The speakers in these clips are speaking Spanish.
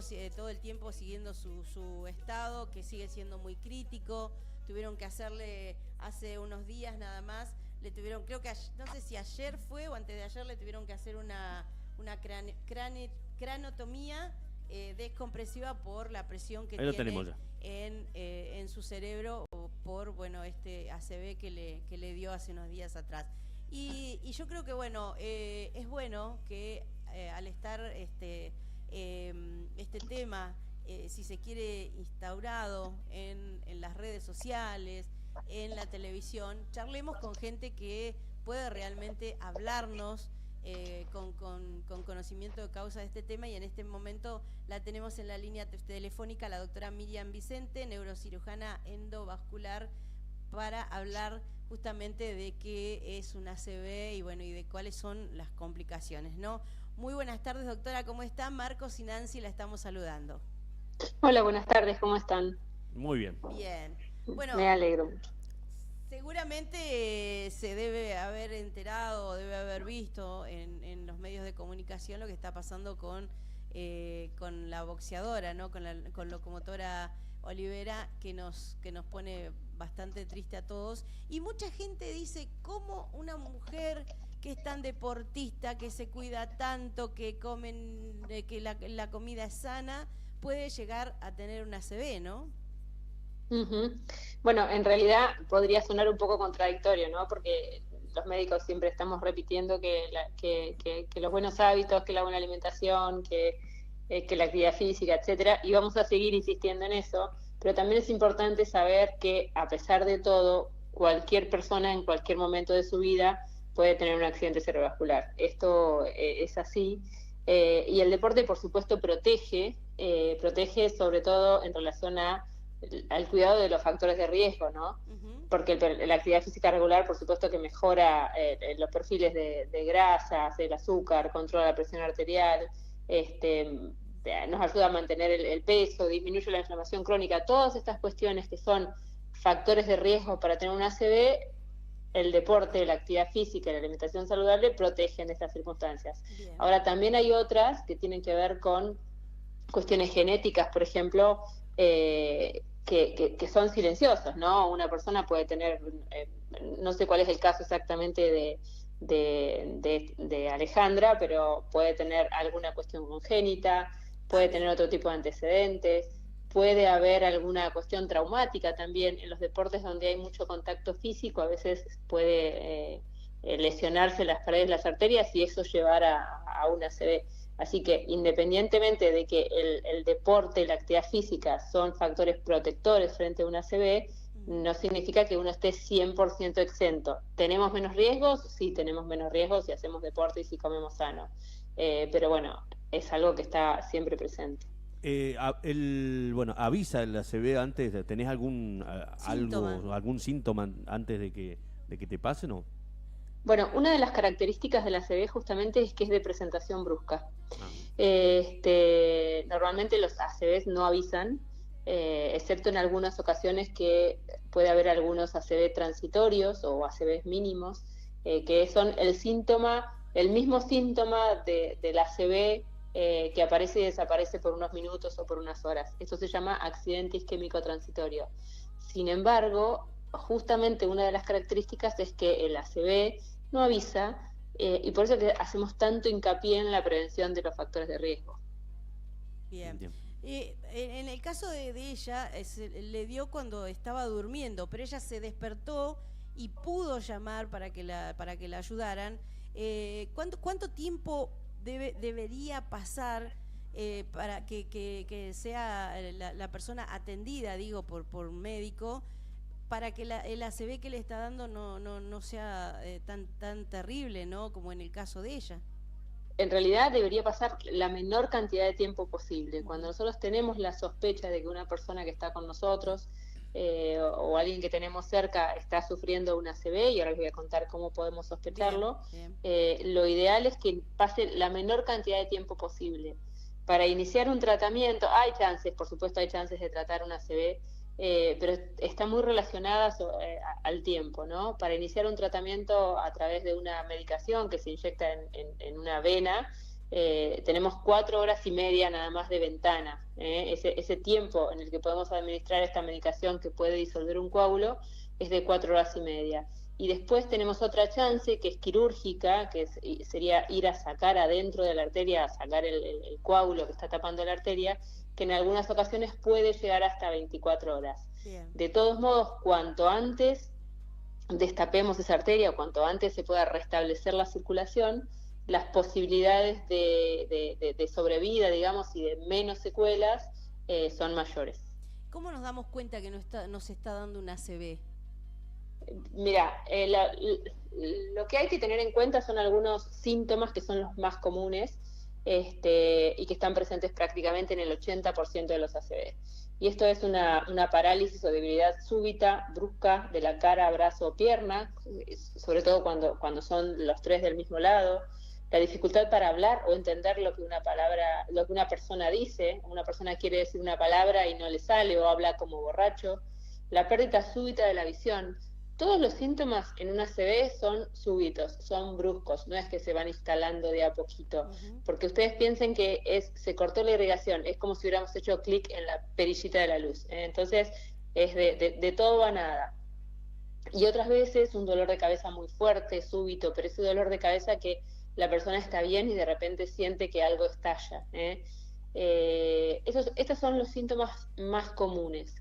estuvimos todo el tiempo siguiendo su estado, que sigue siendo muy crítico. Tuvieron que hacerle, hace unos días nada más, le tuvieron, creo que no sé si ayer fue o antes de ayer, le tuvieron que hacer una cranotomía descompresiva por la presión que Ahí lo tiene tenemos ya. en su cerebro por, bueno, este ACV que le dio hace unos días atrás. Y yo creo que, bueno, es bueno que al estar este tema, si se quiere, instaurado en las redes sociales, en la televisión, charlemos con gente que puede realmente hablarnos con conocimiento de causa de este tema, y en este momento la tenemos en la línea telefónica la doctora Miriam Vicente, neurocirujana endovascular, para hablar justamente de qué es un ACV y bueno, y de cuáles son las complicaciones, ¿no? Muy buenas tardes, doctora, ¿cómo está? Marcos y Nancy la estamos saludando. Hola, buenas tardes, ¿cómo están? Muy bien. Bien. Bueno, me alegro mucho. Seguramente se debe haber enterado, debe haber visto en los medios de comunicación lo que está pasando con la boxeadora, ¿no? Con Locomotora Olivera, que nos pone bastante triste a todos. Y mucha gente dice, ¿cómo una mujer que es tan deportista, que se cuida tanto, que que la comida es sana, puede llegar a tener una ACV, ¿no? Uh-huh. Bueno, en realidad podría sonar un poco contradictorio, ¿no? Porque los médicos siempre estamos repitiendo que los buenos hábitos, que la buena alimentación, que la actividad física, etcétera, y vamos a seguir insistiendo en eso, pero también es importante saber que a pesar de todo, cualquier persona en cualquier momento de su vida puede tener un accidente cerebrovascular. Esto es así, y el deporte, por supuesto, protege sobre todo en relación al cuidado de los factores de riesgo, ¿no? Uh-huh. Porque la actividad física regular, por supuesto que mejora los perfiles de grasas, el azúcar, controla la presión arterial, nos ayuda a mantener el peso, disminuye la inflamación crónica, todas estas cuestiones que son factores de riesgo para tener un ACV, el deporte, la actividad física y la alimentación saludable protegen de estas circunstancias. Bien. Ahora, también hay otras que tienen que ver con cuestiones genéticas, por ejemplo, que son silenciosos, ¿no? Una persona puede tener, no sé cuál es el caso exactamente de Alejandra, pero puede tener alguna cuestión congénita, puede tener otro tipo de antecedentes, puede haber alguna cuestión traumática también. En los deportes donde hay mucho contacto físico, a veces puede lesionarse las paredes, las arterias, y eso llevar a una ACV. Así que independientemente de que el deporte y la actividad física son factores protectores frente a una ACV, no significa que uno esté 100% exento. ¿Tenemos menos riesgos? Sí, tenemos menos riesgos si hacemos deporte y si comemos sano. Pero bueno, es algo que está siempre presente. Bueno, avisa el ACV antes, ¿tenés Síntoma. algún síntoma antes de que te pase, no? Bueno, una de las características de la ACV justamente es que es de presentación brusca. Ah. Normalmente los ACVs no avisan, excepto en algunas ocasiones que puede haber algunos ACV transitorios o ACVs mínimos, que son el mismo síntoma del ACV que aparece y desaparece por unos minutos o por unas horas. Esto se llama accidente isquémico transitorio. Sin embargo, justamente una de las características es que el ACV no avisa, y por eso que hacemos tanto hincapié en la prevención de los factores de riesgo. Bien. En el caso de ella, le dio cuando estaba durmiendo, pero ella se despertó y pudo llamar para que la ayudaran. ¿Cuánto tiempo debería pasar para que sea la persona atendida, digo, por un médico, para que el ACV que le está dando no sea tan terrible, ¿no? Como en el caso de ella? En realidad debería pasar la menor cantidad de tiempo posible. Cuando nosotros tenemos la sospecha de que una persona que está con nosotros o alguien que tenemos cerca está sufriendo una ACV, y ahora les voy a contar cómo podemos sospecharlo, bien. Lo ideal es que pase la menor cantidad de tiempo posible. Para iniciar un tratamiento, hay chances, por supuesto hay chances de tratar una ACV, pero está muy relacionada al tiempo, ¿no? Para iniciar un tratamiento a través de una medicación que se inyecta en una vena, tenemos 4 horas y media nada más de ventana. Ese tiempo en el que podemos administrar esta medicación que puede disolver un coágulo es de 4 horas y media. Y después tenemos otra chance que es quirúrgica, sería ir a sacar adentro de la arteria, a sacar el coágulo que está tapando la arteria, que en algunas ocasiones puede llegar hasta 24 horas. Bien. De todos modos, cuanto antes destapemos esa arteria, o cuanto antes se pueda restablecer la circulación, las posibilidades de sobrevida, digamos, y de menos secuelas son mayores. ¿Cómo nos damos cuenta que no se está dando un ACV? Mira, lo que hay que tener en cuenta son algunos síntomas que son los más comunes y que están presentes prácticamente en el 80% de los ACV. Y esto es una parálisis o debilidad súbita, brusca, de la cara, brazo o pierna, sobre todo cuando son los 3 del mismo lado. La dificultad para hablar o entender lo que una persona dice. Una persona quiere decir una palabra y no le sale, o habla como borracho. La pérdida súbita de la visión. Todos los síntomas en una ACV son súbitos, son bruscos, no es que se van instalando de a poquito, porque ustedes piensen que se cortó la irrigación, es como si hubiéramos hecho clic en la perillita de la luz, entonces es de todo a nada. Y otras veces un dolor de cabeza muy fuerte, súbito, pero ese dolor de cabeza que la persona está bien y de repente siente que algo estalla. Estos son los síntomas más comunes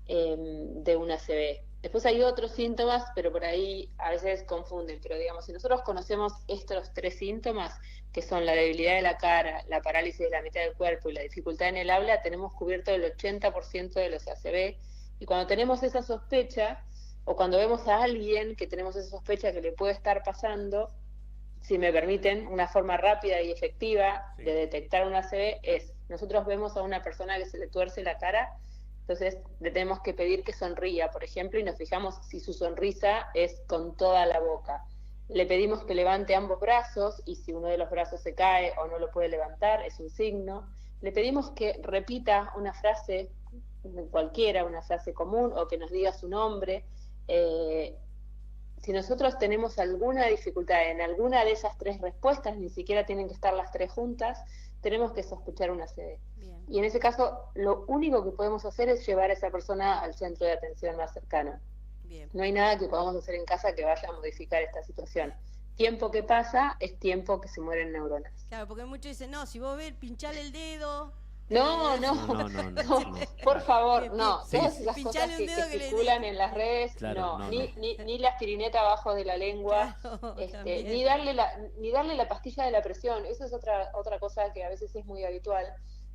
de una ACV. Después hay otros síntomas, pero por ahí a veces confunden. Pero digamos, si nosotros conocemos estos 3 síntomas, que son la debilidad de la cara, la parálisis de la mitad del cuerpo y la dificultad en el habla, tenemos cubierto el 80% de los ACV. Y cuando tenemos esa sospecha, o cuando vemos a alguien que tenemos esa sospecha que le puede estar pasando, si me permiten, una forma rápida y efectiva de detectar un ACV es, nosotros vemos a una persona que se le tuerce la cara, entonces le tenemos que pedir que sonría, por ejemplo, y nos fijamos si su sonrisa es con toda la boca. Le pedimos que levante ambos brazos, y si uno de los brazos se cae o no lo puede levantar, es un signo. Le pedimos que repita una frase cualquiera, una frase común, o que nos diga su nombre. Si nosotros tenemos alguna dificultad en alguna de esas 3 respuestas, ni siquiera tienen que estar las 3 juntas, tenemos que sospechar una ACV. Bien. Y en ese caso, lo único que podemos hacer es llevar a esa persona al centro de atención más cercano. Bien. No hay nada que podamos hacer en casa que vaya a modificar esta situación. Tiempo que pasa es tiempo que se mueren neuronas. Claro, porque muchos dicen, no, si vos ves, pinchale el dedo. No, por favor, no. Sí. Todas esas Pinchale cosas un que dedo que le circulan en las redes, Claro, no. Ni la aspirineta abajo de la lengua, Claro, ni darle la pastilla de la presión. Eso es otra cosa que a veces es muy habitual.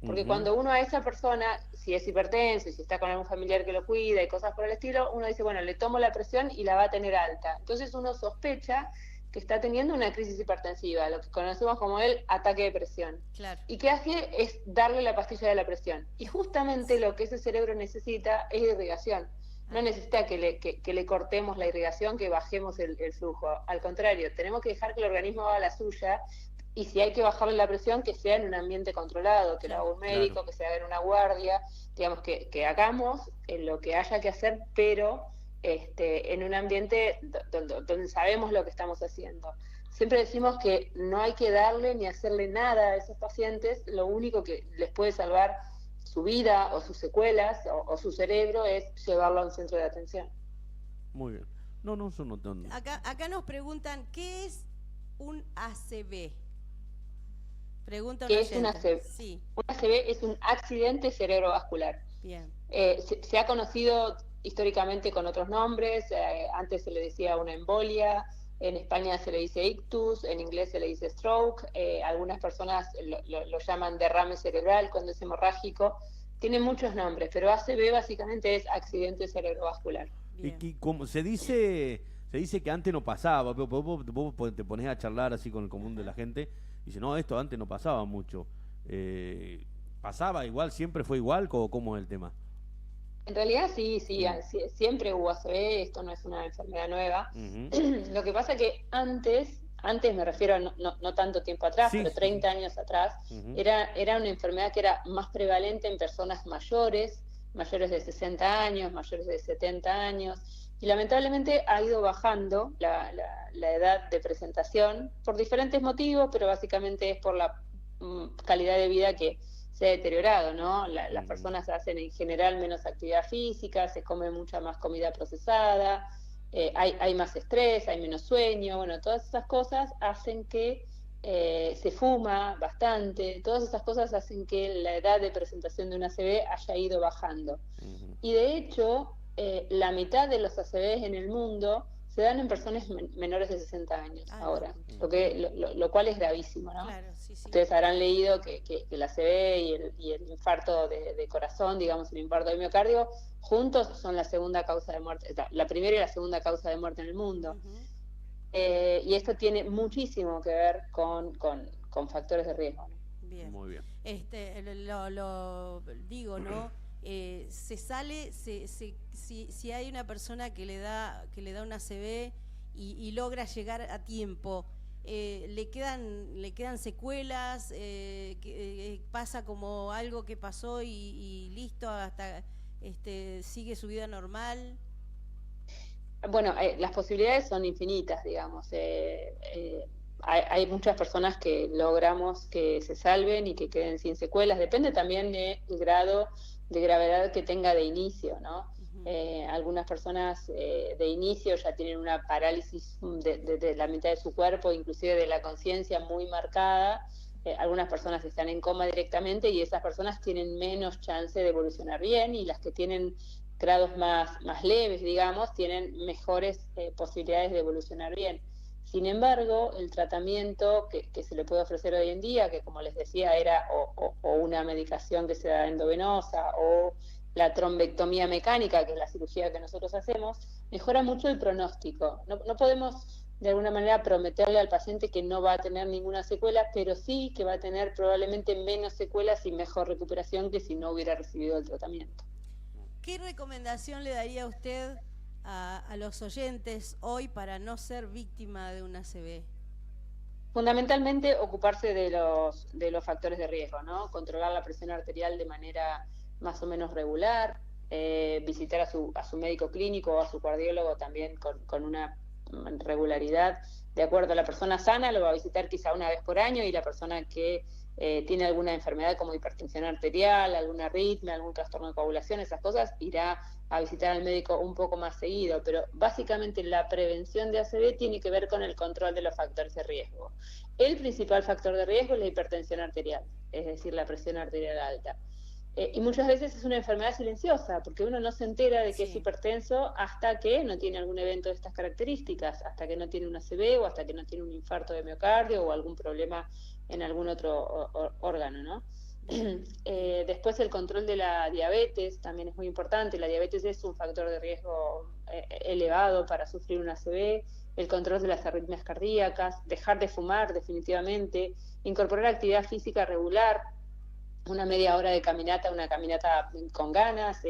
Porque cuando uno a esa persona, si es hipertenso, si está con algún familiar que lo cuida y cosas por el estilo, uno dice, bueno, le tomo la presión y la va a tener alta. Entonces uno sospecha que está teniendo una crisis hipertensiva, lo que conocemos como el ataque de presión. Claro. Y qué hace es darle la pastilla de la presión. Y justamente lo que ese cerebro necesita es irrigación. No necesita que le cortemos la irrigación, que bajemos el flujo. Al contrario, tenemos que dejar que el organismo haga la suya, y si hay que bajarle la presión, que sea en un ambiente controlado, que lo haga un médico, que se haga en una guardia, digamos, que hagamos lo que haya que hacer, pero en un ambiente donde sabemos lo que estamos haciendo. Siempre decimos que no hay que darle ni hacerle nada a esos pacientes, lo único que les puede salvar su vida o sus secuelas o su cerebro es llevarlo a un centro de atención. Muy bien. No, eso no. Acá nos preguntan, ¿qué es un ACV? Pregunta ¿Qué es un ACV? Sí. Un ACV es un accidente cerebrovascular. Bien. Se ha conocido históricamente con otros nombres, antes se le decía una embolia, en España se le dice ictus, en inglés se le dice stroke, algunas personas lo llaman derrame cerebral cuando es hemorrágico, tiene muchos nombres, pero ACV básicamente es accidente cerebrovascular. Y como se dice que antes no pasaba, pero vos te pones a charlar así con el común de la gente, y dice, no, esto antes no pasaba mucho. ¿Pasaba igual, siempre fue igual, cómo es el tema? En realidad sí, siempre hubo ACV, esto no es una enfermedad nueva. Lo que pasa que antes me refiero a no tanto tiempo atrás, pero 30 años atrás, era una enfermedad que era más prevalente en personas mayores de 60 años, mayores de 70 años, y lamentablemente ha ido bajando la edad de presentación por diferentes motivos, pero básicamente es por la calidad de vida que se ha deteriorado, ¿no? Las personas hacen en general menos actividad física, se come mucha más comida procesada, hay más estrés, hay menos sueño, bueno, todas esas cosas hacen que se fuma bastante, todas esas cosas hacen que la edad de presentación de una ACV haya ido bajando. Y de hecho, la mitad de los ACVs en el mundo se dan en personas menores de 60 años ahora, lo cual es gravísimo, ¿no? Claro, sí. Ustedes habrán leído que la ACV y el infarto de corazón, digamos, el infarto de miocardio, juntos son la segunda causa de muerte, la primera y la segunda causa de muerte en el mundo. Y esto tiene muchísimo que ver con factores de riesgo, ¿no? Bien. Muy bien. Lo digo, ¿no? Se sale, si hay una persona que le da una ACV y logra llegar a tiempo, le quedan secuelas, pasa como algo que pasó y listo, hasta sigue su vida normal. Bueno, las posibilidades son infinitas, digamos. Hay muchas personas que logramos que se salven y que queden sin secuelas. Depende también del grado de gravedad que tenga de inicio, ¿no? Algunas personas de inicio ya tienen una parálisis de la mitad de su cuerpo, inclusive de la conciencia muy marcada. Algunas personas están en coma directamente y esas personas tienen menos chance de evolucionar bien, y las que tienen grados más leves, digamos, tienen mejores posibilidades de evolucionar bien. Sin embargo, el tratamiento que se le puede ofrecer hoy en día, que como les decía era o una medicación que se da endovenosa o la trombectomía mecánica, que es la cirugía que nosotros hacemos, mejora mucho el pronóstico. No podemos de alguna manera prometerle al paciente que no va a tener ninguna secuela, pero sí que va a tener probablemente menos secuelas y mejor recuperación que si no hubiera recibido el tratamiento. ¿Qué recomendación le daría usted a los oyentes hoy para no ser víctima de una ACV? Fundamentalmente ocuparse de los factores de riesgo, ¿no? Controlar la presión arterial de manera más o menos regular, visitar a su médico clínico o a su cardiólogo también con una regularidad. De acuerdo a la persona sana, lo va a visitar quizá una vez por año, y la persona que tiene alguna enfermedad como hipertensión arterial, alguna arritmia, algún trastorno de coagulación, esas cosas, irá a visitar al médico un poco más seguido. Pero básicamente la prevención de ACV tiene que ver con el control de los factores de riesgo. El principal factor de riesgo es la hipertensión arterial, es decir, la presión arterial alta. Y muchas veces es una enfermedad silenciosa, porque uno no se entera de que es hipertenso hasta que no tiene algún evento de estas características, hasta que no tiene una ACV o hasta que no tiene un infarto de miocardio o algún problema en algún otro órgano, ¿no? Después el control de la diabetes también es muy importante. La diabetes es un factor de riesgo elevado para sufrir una ACV. El control de las arritmias cardíacas, dejar de fumar definitivamente, incorporar actividad física regular, una media hora de caminata, una caminata con ganas,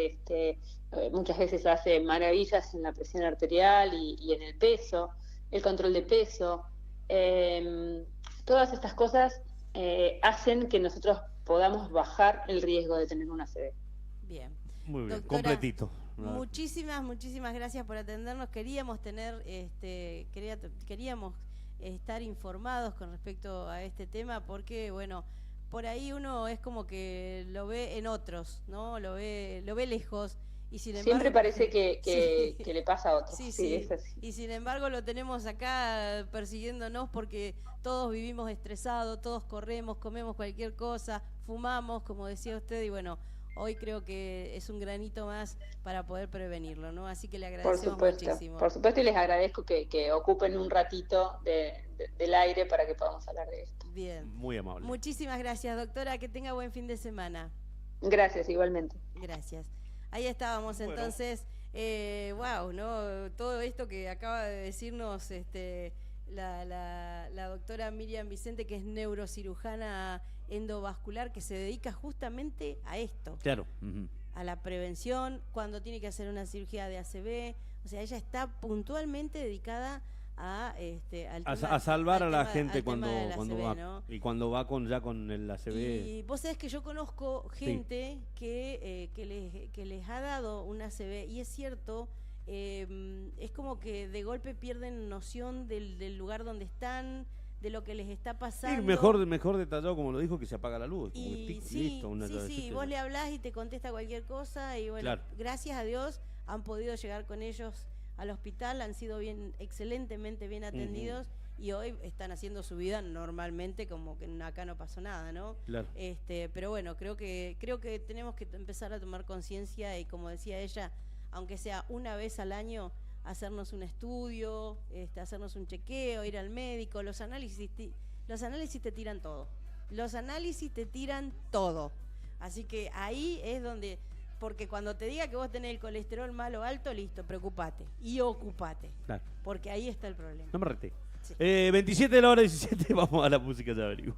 muchas veces hace maravillas en la presión arterial y en el peso, el control de peso. Todas estas cosas hacen que nosotros podamos bajar el riesgo de tener una ACV. Bien. Muy bien, Doctora, completito. Muchísimas gracias por atendernos. Queríamos queríamos estar informados con respecto a este tema, porque bueno, por ahí uno es como que lo ve en otros, ¿no? Lo ve lejos. Y sin embargo, siempre parece que le pasa a otros. Sí. Es así. Y sin embargo lo tenemos acá persiguiéndonos, porque todos vivimos estresados, todos corremos, comemos cualquier cosa, fumamos, como decía usted, y bueno, hoy creo que es un granito más para poder prevenirlo, ¿no? Así que le agradecemos muchísimo. Por supuesto, y les agradezco que ocupen un ratito del aire para que podamos hablar de esto. Bien. Muy amable. Muchísimas gracias, doctora, que tenga buen fin de semana. Gracias, igualmente. Gracias. Ahí estábamos, bueno. Entonces, wow, ¿no? Todo esto que acaba de decirnos la doctora Miriam Vicente, que es neurocirujana endovascular, que se dedica justamente a esto. Claro. A la prevención, cuando tiene que hacer una cirugía de ACV. O sea, ella está puntualmente dedicada a salvar a la gente cuando ACV, va, ¿no? Y cuando va con el ACV. Y vos sabés que yo conozco gente que les ha dado un ACV, y es cierto, es como que de golpe pierden noción del lugar donde están, de lo que les está pasando. Y mejor detallado, como lo dijo, que se apaga la luz. Como Y que sí, listo, una sí, vos le hablás y te contesta cualquier cosa y bueno, Claro. gracias a Dios han podido llegar con ellos al hospital, han sido excelentemente bien atendidos y hoy están haciendo su vida normalmente, como que acá no pasó nada, ¿no? Claro. Pero bueno, creo que tenemos que empezar a tomar conciencia y, como decía ella, aunque sea una vez al año, hacernos un estudio, hacernos un chequeo, ir al médico. Los análisis te tiran todo. Los análisis te tiran todo. Así que ahí es donde, porque cuando te diga que vos tenés el colesterol malo alto, listo, preocupate y ocupate. Claro. Porque ahí está el problema. No me reté. Sí. 27 de la hora 17, vamos a la música, ya averiguo.